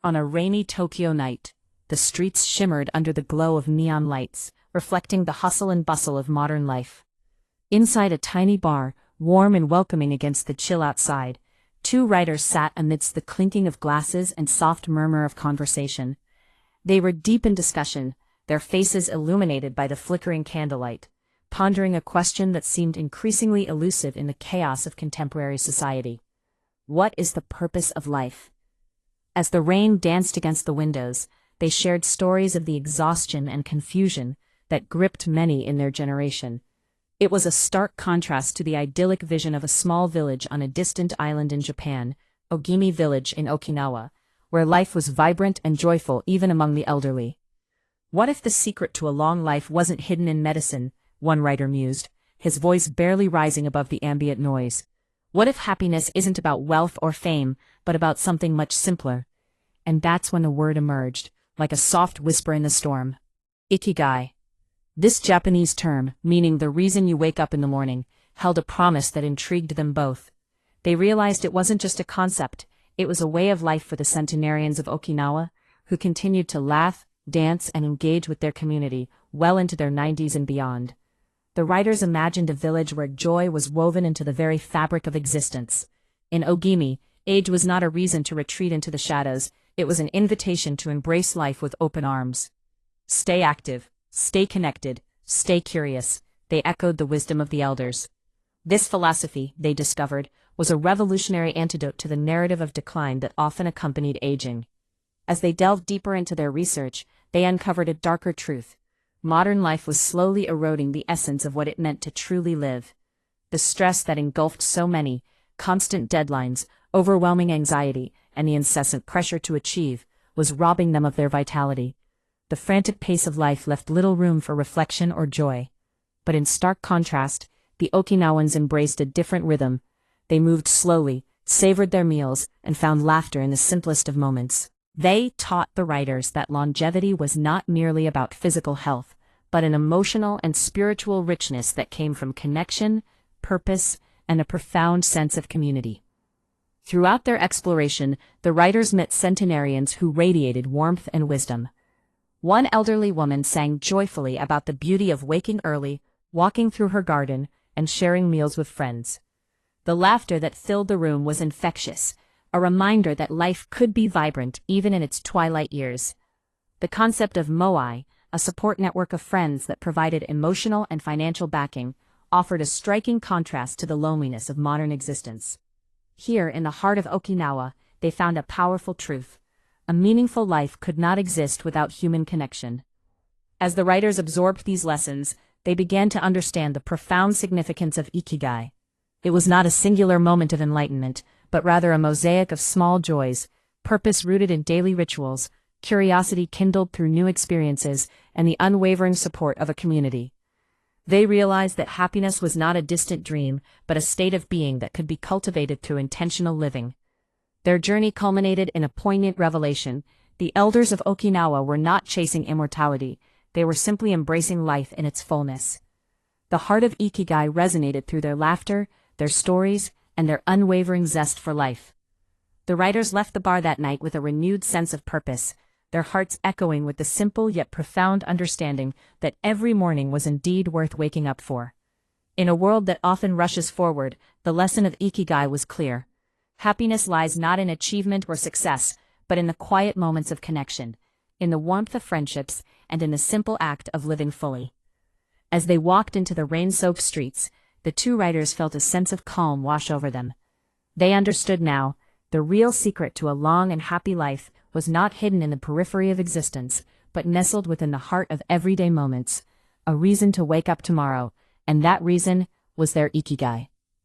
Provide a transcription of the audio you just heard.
On a rainy Tokyo night, the streets shimmered under the glow of neon lights, reflecting the hustle and bustle of modern life. Inside a tiny bar, warm and welcoming against the chill outside, two writers sat amidst the clinking of glasses and soft murmur of conversation. They were deep in discussion, their faces illuminated by the flickering candlelight, pondering a question that seemed increasingly elusive in the chaos of contemporary society. What is the purpose of life? As the rain danced against the windows, they shared stories of the exhaustion and confusion that gripped many in their generation. It was a stark contrast to the idyllic vision of a small village on a distant island in Japan, Ogimi Village in Okinawa, where life was vibrant and joyful even among the elderly. What if the secret to a long life wasn't hidden in medicine? One writer mused, his voice barely rising above the ambient noise. What if happiness isn't about wealth or fame, but about something much simpler? And that's when a word emerged, like a soft whisper in the storm. Ikigai. This Japanese term, meaning the reason you wake up in the morning, held a promise that intrigued them both. They realized it wasn't just a concept, it was a way of life for the centenarians of Okinawa, who continued to laugh, dance, and engage with their community well into their 90s and beyond. The writers imagined a village where joy was woven into the very fabric of existence. In Ogimi, age was not a reason to retreat into the shadows, it was an invitation to embrace life with open arms. Stay active, stay connected, stay curious, they echoed the wisdom of the elders. This philosophy, they discovered, was a revolutionary antidote to the narrative of decline that often accompanied aging. As they delved deeper into their research, they uncovered a darker truth. Modern life was slowly eroding the essence of what it meant to truly live. The stress that engulfed so many, constant deadlines, overwhelming anxiety, and the incessant pressure to achieve, was robbing them of their vitality. The frantic pace of life left little room for reflection or joy. But in stark contrast, the Okinawans embraced a different rhythm. They moved slowly, savored their meals, and found laughter in the simplest of moments. They taught the writers that longevity was not merely about physical health, but an emotional and spiritual richness that came from connection, purpose, and a profound sense of community. Throughout their exploration, the writers met centenarians who radiated warmth and wisdom. One elderly woman sang joyfully about the beauty of waking early, walking through her garden, and sharing meals with friends. The laughter that filled the room was infectious, a reminder that life could be vibrant even in its twilight years. The concept of moai, a support network of friends that provided emotional and financial backing, offered a striking contrast to the loneliness of modern existence. Here, in the heart of Okinawa, they found a powerful truth. A meaningful life could not exist without human connection. As the writers absorbed these lessons, they began to understand the profound significance of Ikigai. It was not a singular moment of enlightenment, but rather a mosaic of small joys, purpose rooted in daily rituals, curiosity kindled through new experiences, and the unwavering support of a community. They realized that happiness was not a distant dream, but a state of being that could be cultivated through intentional living. Their journey culminated in a poignant revelation. The elders of Okinawa were not chasing immortality, they were simply embracing life in its fullness. The heart of Ikigai resonated through their laughter, their stories, and their unwavering zest for life. The writers left the bar that night with a renewed sense of purpose, their hearts echoing with the simple yet profound understanding that every morning was indeed worth waking up for. In a world that often rushes forward, the lesson of Ikigai was clear. Happiness lies not in achievement or success, but in the quiet moments of connection, in the warmth of friendships, and in the simple act of living fully. As they walked into the rain-soaked streets, the two writers felt a sense of calm wash over them. They understood now, the real secret to a long and happy life was not hidden in the periphery of existence, but nestled within the heart of everyday moments, a reason to wake up tomorrow, and that reason was their Ikigai.